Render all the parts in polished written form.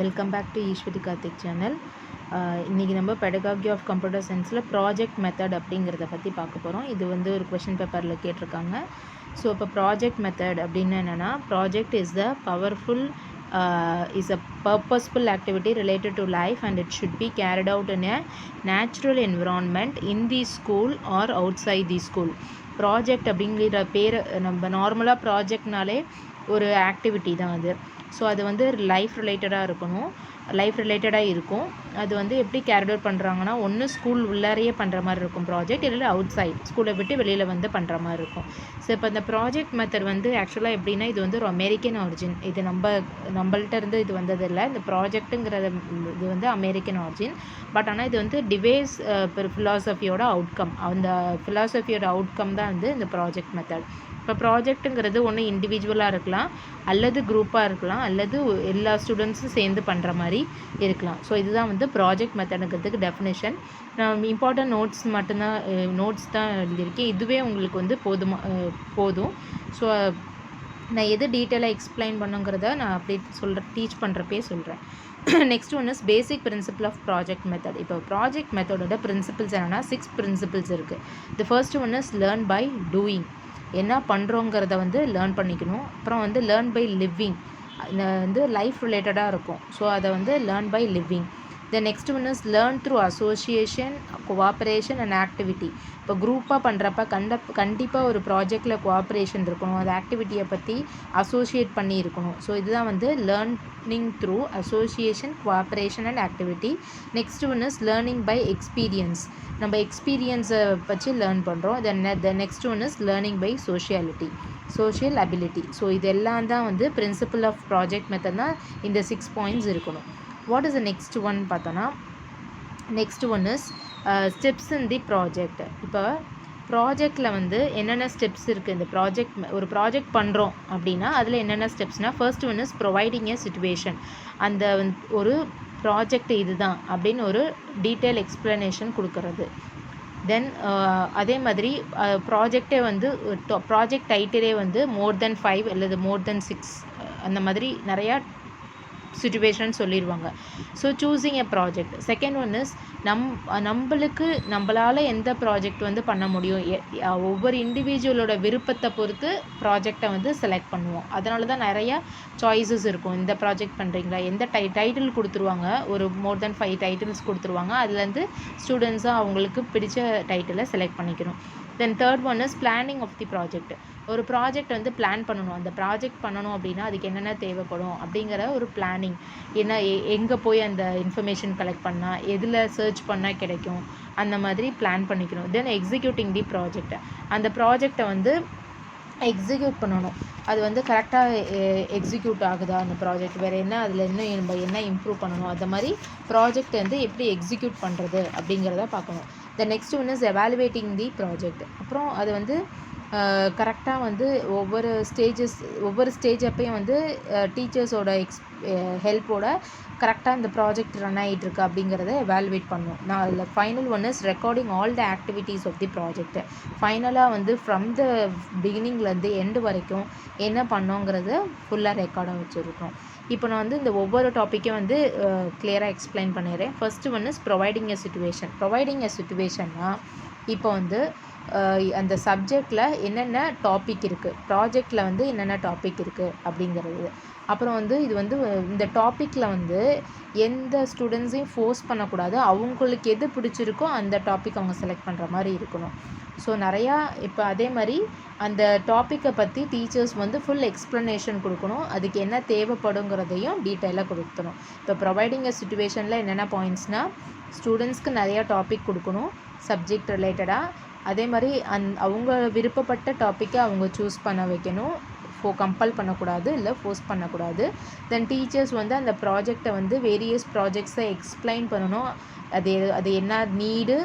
Welcome back to Eswari Karthik channel. இன்றைக்கி நம்ம pedagogy of computer சயின்ஸில் ப்ராஜெக்ட் மெத்தட் அப்படிங்கிறத பற்றி பார்க்க போகிறோம். இது வந்து ஒரு கொஷின் பேப்பரில் கேட்டிருக்காங்க. ஸோ இப்போ ப்ராஜெக்ட் மெத்தட் அப்படின்னு என்னென்னா, project is the powerful is a purposeful activity related to life and it should be carried out in a natural environment in the school or outside the school. Project அப்படிங்கிற பேர் நம்ம நார்மலாக ப்ராஜெக்ட்னாலே ஒரு activity தான் அது. So அது வந்து life ரிலேட்டடாக இருக்கும். அது வந்து எப்படி கேரி அவுட் பண்ணுறாங்கன்னா, ஒன்று ஸ்கூல் உள்ளாரையே பண்ணுற மாதிரி இருக்கும் ப்ராஜெக்ட், இல்லை அவுட் சைட் ஸ்கூலை விட்டு வெளியில் வந்து பண்ணுற மாதிரி இருக்கும். ஸோ இப்போ இந்த ப்ராஜெக்ட் மெத்தட் வந்து ஆக்சுவலாக எப்படின்னா, இது வந்து ஒரு அமெரிக்கன் ஆரிஜின். இது நம்மள்ட்ட இருந்து இது வந்ததில்லை. இந்த ப்ராஜெக்ட்டுங்கிறது இது வந்து அமெரிக்கன் ஆரிஜின். பட் ஆனால் இது வந்து டிவைஸ் ஃபிலாசபியோட அவுட்கம். அந்த ஃபிலாசபியோட அவுட்கம் தான் வந்து இந்த ப்ராஜெக்ட் மெத்தட். இப்போ ப்ராஜெக்ட்டுங்கிறது ஒன்று இண்டிவிஜுவலாக இருக்கலாம், அல்லது குரூப்பாக இருக்கலாம், அல்லது எல்லா ஸ்டூடெண்ட்ஸும் சேர்ந்து பண்ணுற மாதிரி இருக்கலாம். ஸோ இதுதான் வந்து ப்ராஜெக்ட் மெத்தடுங்கிறதுக்கு டெஃபினேஷன். நான் இம்பார்ட்டன்ட் நோட்ஸ் தான் எழுதியிருக்கேன். இதுவே உங்களுக்கு வந்து போதும். ஸோ நான் எது டீட்டெயிலாக எக்ஸ்பிளைன் பண்ணுங்கிறத நான் அப்படி டீச் பண்ணுறப்பே சொல்கிறேன். Next one is basic principle of project method. இப்போ ப்ராஜெக்ட் மெத்தடோட பிரின்சிபிள்ஸ் என்னென்னா 6 பிரின்சிபிள்ஸ் இருக்குது. The first one is learn by doing. என்ன பண்ணுறோங்கிறத வந்து லேர்ன் பண்ணிக்கணும். அப்புறம் வந்து லேர்ன் பை லிவிங், வந்து லைஃப் ரிலேட்டடாக இருக்கும். ஸோ அதை வந்து learn by living. The next one is learn through association, cooperation and activity. இப்போ குரூப்பாக பண்ணுறப்ப கண்டிப்பாக ஒரு ப்ராஜெக்டில் கோஆப்ரேஷன் இருக்கணும், அந்த ஆக்டிவிட்டியை பற்றி அசோசியேட் பண்ணி இருக்கணும். ஸோ இதுதான் வந்து learning through association, cooperation and activity. Next one is learning by experience. நம்ம எக்ஸ்பீரியன்ஸை வச்சு லேர்ன் பண்ணுறோம். The next one is learning by social ability. So இதெல்லாம் தான் வந்து பிரின்சிபல் ஆஃப் ப்ராஜெக்ட் மெத்தட்னா இந்த 6 பாயிண்ட்ஸ் இருக்கணும். What is the next one பார்த்தோன்னா, next one is steps in the project. இப்போ ப்ராஜெக்டில் வந்து என்னென்ன ஸ்டெப்ஸ் இருக்குது, இந்த ஒரு ப்ராஜெக்ட் பண்ணுறோம் அப்படின்னா அதில் என்னென்ன ஸ்டெப்ஸ்னால், first one is providing a situation. அந்த ஒரு ப்ராஜெக்ட் இதுதான் அப்படின்னு ஒரு டீட்டெயில் எக்ஸ்ப்ளனேஷன் கொடுக்கறது. தென் அதே மாதிரி ப்ராஜெக்டே வந்து ப்ராஜெக்ட் டைட்டிலே வந்து மோர் தென் 5 அல்லது மோர் தென் 6 அந்த மாதிரி நிறையா சிச்சுவேஷன் சொல்லிடுவாங்க. So choosing a project. Second one is நம்மளால் எந்த ப்ராஜெக்ட் வந்து பண்ண முடியும், ஒவ்வொரு இண்டிவிஜுவலோட விருப்பத்தை பொறுத்து ப்ராஜெக்டை வந்து செலக்ட் பண்ணுவோம். அதனால தான் நிறையா சாய்ஸஸ் இருக்கும். இந்த ப்ராஜெக்ட் பண்ணுறீங்களா, எந்த டைட்டில் கொடுத்துருவாங்க, ஒரு மோர் தென் 5 டைட்டில்ஸ் கொடுத்துருவாங்க. அதுலேருந்து ஸ்டூடெண்ட்ஸாக அவங்களுக்கு பிடிச்ச டைட்டிலை செலக்ட் பண்ணிக்கணும். Then third one is planning of the project. ஒரு ப்ராஜெக்ட் வந்து பிளான் பண்ணணும். அந்த ப்ராஜெக்ட் பண்ணணும் அப்படின்னா அதுக்கு என்னென்ன தேவைப்படும் அப்படிங்கிற ஒரு பிளானிங். எங்கே போய் அந்த இன்ஃபர்மேஷன் கலெக்ட் பண்ணால், எதில் சர்ச் பண்ணால் கிடைக்கும், அந்த மாதிரி பிளான் பண்ணிக்கணும். தென் எக்ஸிக்யூட்டிங் தி ப்ராஜெக்ட். அந்த ப்ராஜெக்டை வந்து எக்ஸிக்யூட் பண்ணணும். அது வந்து கரெக்டாக எக்ஸிக்யூட் ஆகுதா அந்த ப்ராஜெக்ட், வேறு அதில் நம்ம என்ன இம்ப்ரூவ் பண்ணணும், அந்த மாதிரி ப்ராஜெக்ட் வந்து எப்படி எக்ஸிக்யூட் பண்ணுறது அப்படிங்கிறத பார்க்கணும். த next one is evaluating the project. அப்புறம் அது வந்து கரெக்டாக வந்து ஒவ்வொரு ஸ்டேஜ் அப்பையும் வந்து டீச்சர்ஸோட ஹெல்ப்போட கரெக்டாக இந்த ப்ராஜெக்ட் ரன் ஆகிட்டுருக்கு அப்படிங்கிறத எவாலுவேட் பண்ணுவோம். நான் அதில் final one is recording all the activities of the project. ஃபைனலாக வந்து ஃப்ரம் த பிகினிங்லேருந்து எண்டு வரைக்கும் என்ன பண்ணோங்கிறத ஃபுல்லாக ரெக்கார்டாக வச்சுருக்கோம். இப்போ நான் வந்து இந்த ஒவ்வொரு டாப்பிக்கும் வந்து கிளியராக எக்ஸ்பிளைன் பண்ணிடுறேன். ஃபர்ஸ்ட் ஒன் இஸ் ப்ரொவைடிங் எ சிச்சுவேஷன்னா, இப்போ வந்து அந்த சப்ஜெக்டில் என்னென்ன டாபிக் இருக்குது, ப்ராஜெக்டில் வந்து என்னென்ன டாபிக் இருக்குது அப்படிங்கிறது. அப்புறம் வந்து இது வந்து இந்த டாப்பிக்கில் வந்து எந்த ஸ்டூடெண்ட்ஸையும் ஃபோர்ஸ் பண்ணக்கூடாது. அவங்களுக்கு எது பிடிச்சிருக்கோ அந்த டாபிக் அவங்க செலக்ட் பண்ணுற மாதிரி இருக்கணும். ஸோ நிறையா இப்போ அதே மாதிரி அந்த டாப்பிக்கை பற்றி டீச்சர்ஸ் வந்து ஃபுல் எக்ஸ்ப்ளனேஷன் கொடுக்கணும். அதுக்கு என்ன தேவைப்படுங்கிறதையும் டீட்டெயிலாக கொடுக்கணும். இப்போ ப்ரொவைடிங் எ சிச்சுவேஷனில் என்னென்ன பாயிண்ட்ஸ்னால், ஸ்டூடெண்ட்ஸ்க்கு நிறையா டாபிக் கொடுக்கணும் சப்ஜெக்ட் ரிலேட்டடாக. அதே மாதிரி அவங்க விருப்பப்பட்ட டாப்பிக்கை அவங்க சூஸ் பண்ண வைக்கணும். கம்பல் பண்ணக்கூடாது, இல்லை ஃபோர்ஸ் பண்ணக்கூடாது. தென் டீச்சர்ஸ் வந்து அந்த ப்ராஜெக்டை வந்து வேரியஸ் ப்ராஜெக்ட்ஸை எக்ஸ்பிளைன் பண்ணணும். அது என்ன நீடு,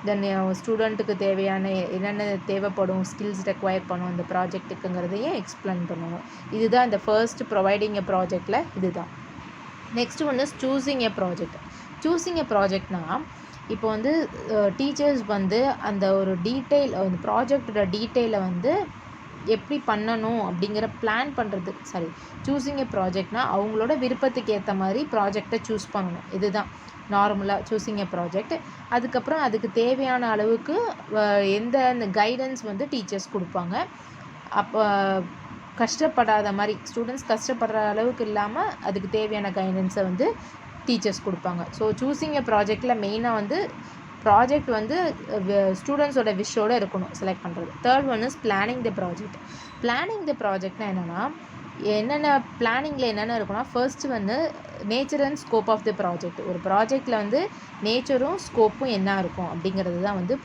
தென் ஸ்டூடெண்ட்டுக்கு தேவையான என்னென்ன தேவைப்படும், ஸ்கில்ஸ் ரெக்வயர் பண்ணும் இந்த ப்ராஜெக்ட்டுக்குங்கிறதையும் எக்ஸ்பிளைன் பண்ணணும். இதுதான் இந்த ஃபர்ஸ்ட் ப்ரொவைடிங் எ ப்ராஜெக்டில் இதுதான். நெக்ஸ்ட் ஒன் இஸ் சூஸிங் எ ப்ராஜெக்ட்னால், இப்போ வந்து டீச்சர்ஸ் வந்து அந்த ஒரு டீட்டெயில், அந்த ப்ராஜெக்டோட டீட்டெயிலை வந்து எப்படி பண்ணணும் அப்படிங்கிற பிளான் பண்ணுறது, சூஸிங் எ ப்ராஜெக்ட்னா அவங்களோட விருப்பத்துக்கு ஏற்ற மாதிரி ப்ராஜெக்டை சூஸ் பண்ணணும். இதுதான் நார்மலாக சூஸிங் எ ப்ராஜெக்ட். அதுக்கப்புறம் அதுக்கு தேவையான அளவுக்கு அந்த கைடன்ஸ் வந்து டீச்சர்ஸ் கொடுப்பாங்க. அப்போ கஷ்டப்படாத மாதிரி, ஸ்டூடெண்ட்ஸ் கஷ்டப்படுற அளவுக்கு இல்லாமல் அதுக்கு தேவையான கைடன்ஸை வந்து டீச்சர்ஸ் கொடுப்பாங்க. ஸோ சூஸிங் எ ப்ராஜெக்டில் மெயினாக வந்து ப்ராஜெக்ட் வந்து ஸ்டூடெண்ட்ஸோட விஷோடு இருக்கணும் செலக்ட் பண்ணுறது. Third one is planning the project. Planning the ப்ராஜெக்ட்னா என்னென்னா பிளானிங்கில் என்னென்ன இருக்குன்னா, ஃபர்ஸ்ட்டு வந்து nature and scope of the project. ஒரு ப்ராஜெக்டில் வந்து நேச்சரும் ஸ்கோப்பும் என்ன இருக்கும் அப்படிங்கிறது தான் வந்து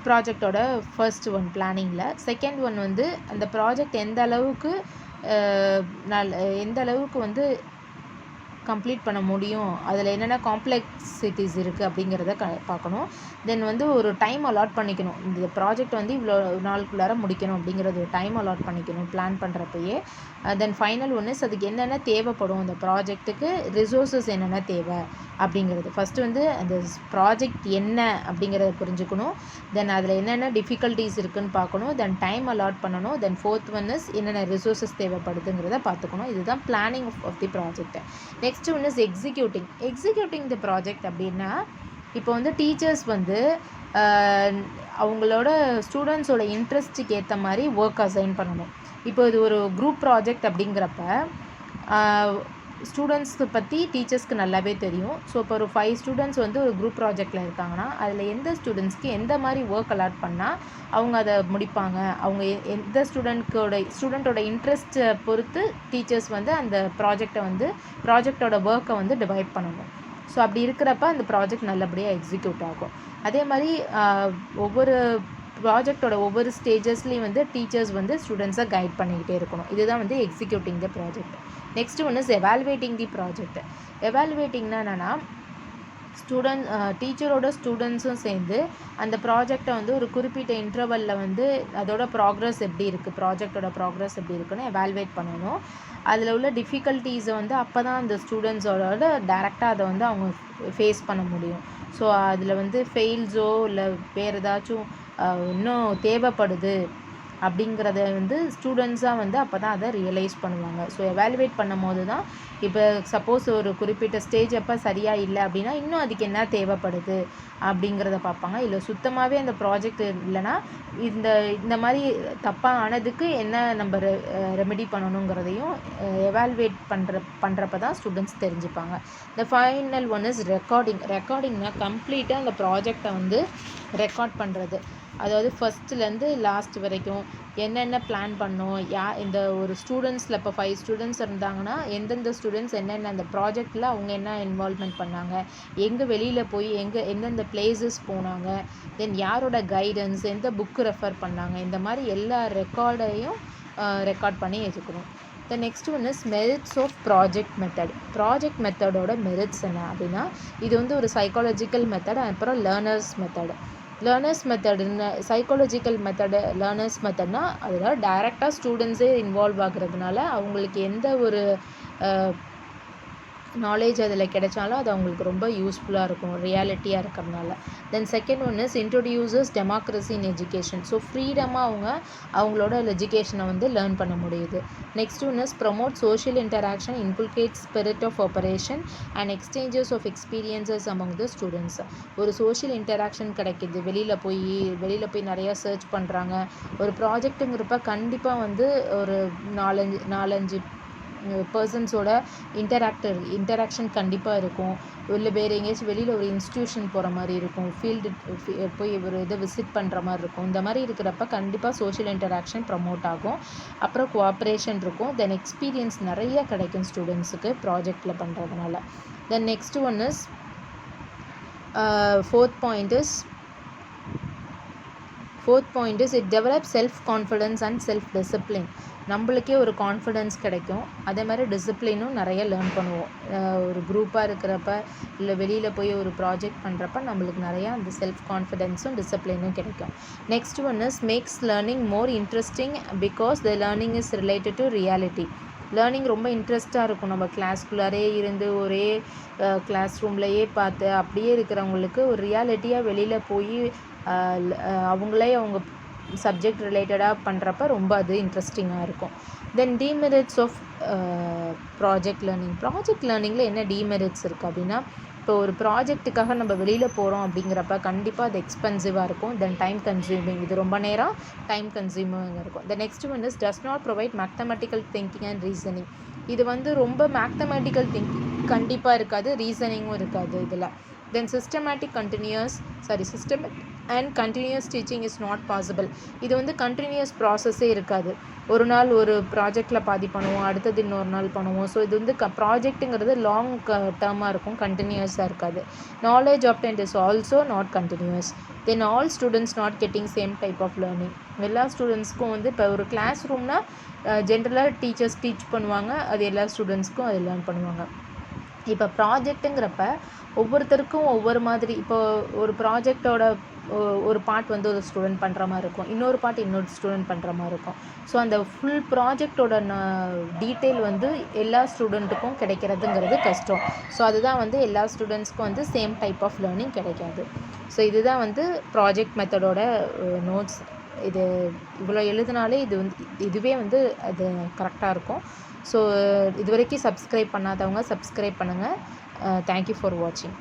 ப்ராஜெக்டோட ஃபர்ஸ்ட் ஒன் பிளானிங்கில். செகண்ட் ஒன் வந்து அந்த ப்ராஜெக்ட் எந்த அளவுக்கு வந்து கம்ப்ளீட் பண்ண முடியும், அதில் என்னென்ன காம்ப்ளெக்சிட்டிஸ் இருக்குது அப்படிங்கிறத பார்க்கணும். தென் வந்து ஒரு டைம் அலாட் பண்ணிக்கணும். இந்த ப்ராஜெக்ட் வந்து இவ்வளோ நாளுக்குள்ளார முடிக்கணும் அப்படிங்கிறது ஒரு டைம் அலாட் பண்ணிக்கணும் பிளான் பண்ணுறப்பயே. தென் ஃபைனல் ஒன்று அதுக்கு என்னென்ன தேவைப்படும், அந்த ப்ராஜெக்ட்டுக்கு ரிசோர்ஸஸ் என்னென்ன தேவை அப்படிங்கிறது. ஃபஸ்ட்டு வந்து அந்த ப்ராஜெக்ட் என்ன அப்படிங்கிறத புரிஞ்சுக்கணும். தென் அதில் என்னென்ன டிஃபிகல்ட்டிஸ் இருக்குதுன்னு பார்க்கணும். தென் டைம் அலாட் பண்ணணும். தென் ஃபோர்த் ஒன் இஸ் என்னென்ன ரிசோர்ஸஸ் தேவைப்படுதுங்கிறத பார்த்துக்கணும். இதுதான் planning of the project. Next one is executing the project. அப்படின்னா இப்போ வந்து டீச்சர்ஸ் வந்து அவங்களோட ஸ்டூடெண்ட்ஸோட இன்ட்ரெஸ்ட்டுக்கு ஏற்ற மாதிரி ஒர்க் அசைன் பண்ணணும். இப்போ இது ஒரு குரூப் ப்ராஜெக்ட் அப்படிங்கிறப்ப ஸ்டூடெண்ட்ஸை பற்றி டீச்சர்ஸ்க்கு நல்லாவே தெரியும். ஸோ இப்போ ஒரு 5 ஸ்டூடெண்ட்ஸ் வந்து ஒரு குரூப் ப்ராஜெக்டில் இருக்காங்கன்னா அதில் எந்த ஸ்டூடெண்ட்ஸ்க்கு எந்த மாதிரி ஒர்க் அலாட் பண்ணால் அவங்க அதை முடிப்பாங்க, அவங்க எந்த ஸ்டூடெண்ட்டோட இன்ட்ரெஸ்ட்டை பொறுத்து டீச்சர்ஸ் வந்து அந்த ப்ராஜெக்டோட ஒர்க்கை வந்து டிவைட் பண்ணணும். ஸோ அப்படி இருக்கிறப்ப அந்த ப்ராஜெக்ட் நல்லபடியாக எக்ஸிக்யூட் ஆகும். அதே மாதிரி ஒவ்வொரு ப்ராஜெக்டோட ஒவ்வொரு ஸ்டேஜஸ்லேயும் வந்து டீச்சர்ஸ் வந்து ஸ்டூடெண்ட்ஸை கைட் பண்ணிக்கிட்டே இருக்கணும். இதுதான் வந்து executing the project. Next one is evaluating the project. எவாலுவேட்டிங்னா என்னென்னா, டீச்சரோட ஸ்டூடெண்ட்ஸும் சேர்ந்து அந்த ப்ராஜெக்டை வந்து ஒரு குறிப்பிட்ட இன்டர்வலில் வந்து அதோட ப்ராக்ரஸ் எப்படி இருக்குது, ப்ராஜெக்டோட ப்ராக்ரஸ் எப்படி இருக்குன்னு எவாலுவேட் பண்ணணும். அதில் உள்ள டிஃபிகல்ட்டிஸை வந்து அப்போ தான் அந்த ஸ்டூடெண்ட்ஸோட டைரெக்டாக அதை வந்து அவங்க ஃபேஸ் பண்ண முடியும். ஸோ அதில் வந்து ஃபெயில்ஸோ இல்லை வேறு ஏதாச்சும் இன்னும் தேவைப்படுது அப்படிங்கிறத வந்து ஸ்டூடெண்ட்ஸாக வந்து அப்போ தான் அதை ரியலைஸ் பண்ணுவாங்க. ஸோ எவாலுவேட் பண்ணும் போது தான் இப்போ சப்போஸ் ஒரு குறிப்பிட்ட ஸ்டேஜ் அப்போ சரியாக இல்லை அப்படின்னா இன்னும் அதுக்கு என்ன தேவைப்படுது அப்படிங்கிறத பார்ப்பாங்க. இல்லை சுத்தமாகவே அந்த ப்ராஜெக்ட் இல்லைன்னா இந்த மாதிரி தப்பாக ஆனதுக்கு என்ன நம்ம ரெமெடி பண்ணணுங்கிறதையும் எவாலுவேட் பண்ணுறப்ப தான் ஸ்டூடெண்ட்ஸ் தெரிஞ்சுப்பாங்க. இந்த ஃபைனல் ஒன் இஸ் ரெக்கார்டிங்னா கம்ப்ளீட்டாக அந்த ப்ராஜெக்டை வந்து ரெக்கார்ட் பண்ணுறது. அதாவது ஃபஸ்ட்டுலேருந்து லாஸ்ட் வரைக்கும் என்னென்ன பிளான் பண்ணோம், இந்த ஒரு ஸ்டூடெண்ட்ஸில் இப்போ 5 ஸ்டூடெண்ட்ஸ் இருந்தாங்கன்னா எந்தெந்த ஸ்டூடெண்ட்ஸ் என்னென்ன அந்த ப்ராஜெக்டில் அவங்க என்ன இன்வால்வ்மெண்ட் பண்ணாங்க, எங்கே வெளியில் போய் எந்தெந்த பிளேசஸ் போனாங்க, தென் யாரோட கைடன்ஸ், எந்த புக்கு ரெஃபர் பண்ணாங்க, இந்த மாதிரி எல்லா ரெக்கார்டையும் ரெக்கார்ட் பண்ணி வச்சுக்கணும். The next one is merits of project method. Project மெத்தடோட மெரிட்ஸ் என்ன அப்படின்னா, இது வந்து ஒரு சைக்காலஜிக்கல் மெத்தட், அப்புறம் லேர்னர்ஸ் மெத்தட். லேர்னர்ஸ் மெத்தடுன்னு சைக்காலஜிக்கல் லேர்னர்ஸ் மெத்தட்னா அதில் டைரெக்டாக ஸ்டூடெண்ட்ஸே இன்வால்வ் ஆகுறதுனால அவங்களுக்கு எந்த ஒரு நாலேஜ் அதில் கிடைச்சாலும் அது அவங்களுக்கு ரொம்ப யூஸ்ஃபுல்லாக இருக்கும், ரியாலிட்டியாக இருக்கிறதுனால. Then second one is introduces democracy in education. So ஃப்ரீடமாக அவங்களோட எஜுகேஷனை வந்து லேர்ன் பண்ண முடியுது. Next one is promote social interaction, inculcate spirit of operation and exchanges of experiences among the students. ஒரு சோஷியல் இன்டராக்ஷன் கிடைக்கிது, வெளியில் போய் நிறையா சர்ச் பண்ணுறாங்க. ஒரு ப்ராஜெக்ட்டுங்கிறப்ப கண்டிப்பாக வந்து ஒரு நாலஞ்சு பர்சன்ஸோட இன்டராக்ஷன் கண்டிப்பாக இருக்கும். இல்லை வேறு எங்கேயாச்சும் வெளியில் ஒரு இன்ஸ்டியூஷன் போகிற மாதிரி இருக்கும், போய் ஒரு இதை விசிட் பண்ணுற மாதிரி இருக்கும். இந்த மாதிரி இருக்கிறப்ப கண்டிப்பாக சோஷியல் இன்டராக்ஷன் ப்ரமோட் ஆகும். அப்புறம் கோஆப்ரேஷன் இருக்கும். தென் எக்ஸ்பீரியன்ஸ் நிறைய கிடைக்கும் ஸ்டூடெண்ட்ஸுக்கு ப்ராஜெக்டில் பண்ணுறதுனால. Then next one is fourth point is it develop self confidence and self discipline. நம்மளுக்கே ஒரு கான்ஃபிடென்ஸ் கிடைக்கும், அதே மாதிரி டிசிப்ளினும் நிறைய லேர்ன் பண்ணுவோம். ஒரு குரூப்பாக இருக்கிறப்ப இல்லை வெளியில் போய் ஒரு ப்ராஜெக்ட் பண்ணுறப்ப நம்மளுக்கு நிறையா அந்த செல்ஃப் கான்ஃபிடென்ஸும் டிசிப்ளினும் கிடைக்கும். Next one is makes learning more interesting because the learning is related to reality. Learning ரொம்ப இன்ட்ரெஸ்ட்டாக இருக்கும். நம்ம கிளாஸ்குள்ளாரே இருந்து ஒரே கிளாஸ் ரூம்லையே பார்த்து அப்படியே இருக்கிறவங்களுக்கு ஒரு ரியாலிட்டியாக வெளியில் போய் அவங்களே அவங்க சப்ஜெக்ட் ரிலேட்டடாக பண்ணுறப்ப ரொம்ப அது இன்ட்ரெஸ்டிங்காக இருக்கும். தென் டிமெரிட்ஸ் ஆஃப் ப்ராஜெக்ட் லேர்னிங்கில் என்ன டிமெரிட்ஸ் இருக்குது அப்படின்னா, இப்போ ஒரு ப்ராஜெக்ட்டுக்காக நம்ம வெளியில் போகிறோம் அப்படிங்கிறப்ப கண்டிப்பாக அது எக்ஸ்பென்சிவாக இருக்கும். தென் டைம் கன்சியூமிங், இது ரொம்ப நேரம் டைம் கன்சியூமிங் இருக்கும். த next one is does not provide mathematical thinking and reasoning. இது வந்து ரொம்ப மேத்தமெட்டிக்கல் திங்கிங் கண்டிப்பாக இருக்காது, ரீசனிங்கும் இருக்காது இதில். Then systematic and continuous teaching is not possible. இது வந்து கண்டினியூஸ் ப்ராசஸே இருக்காது. ஒரு நாள் ஒரு ப்ராஜெக்டில் பாதி பண்ணுவோம், அடுத்தது இன்னொரு நாள் பண்ணுவோம். ஸோ இது வந்து ப்ராஜெக்ட்டுங்கிறது லாங் டேர்மாக இருக்கும், கண்டினியூஸாக இருக்காது. Knowledge obtained is also not continuous. Then all students not getting same type of learning. எல்லா ஸ்டூடெண்ட்ஸ்க்கும் வந்து இப்போ ஒரு கிளாஸ் ரூம்னால் ஜென்ரலாக டீச்சர்ஸ் டீச் பண்ணுவாங்க, அது எல்லா ஸ்டூடெண்ட்ஸ்க்கும் அது லேர்ன் பண்ணுவாங்க. இப்போ ப்ராஜெக்ட்டுங்கிறப்ப ஒவ்வொருத்தருக்கும் ஒவ்வொரு மாதிரி, இப்போ ஒரு ப்ராஜெக்டோட ஒரு பார்ட் வந்து ஒரு ஸ்டூடெண்ட் பண்ணுற மாதிரி இருக்கும், இன்னொரு பார்ட் இன்னொரு ஸ்டூடெண்ட் பண்ணுற மாதிரி இருக்கும். ஸோ அந்த ஃபுல் ப்ராஜெக்டோட டீட்டெயில் வந்து எல்லா ஸ்டூடெண்ட்டுக்கும் கிடைக்கிறதுங்கிறது கஷ்டம். ஸோ அதுதான் வந்து எல்லா ஸ்டூடெண்ட்ஸ்க்கும் வந்து சேம் டைப் ஆஃப் லேர்னிங் கிடைக்காது. ஸோ இதுதான் வந்து ப்ராஜெக்ட் மெத்தடோட நோட்ஸ். இது இவ்வளோ எழுதினாலே இதுவே வந்து அது கரெக்டாக இருக்கும். ஸோ இது வரைக்கும் சப்ஸ்கிரைப் பண்ணாதவங்க சப்ஸ்கிரைப் பண்ணுங்கள். தேங்க்யூ ஃபார் வாட்சிங்.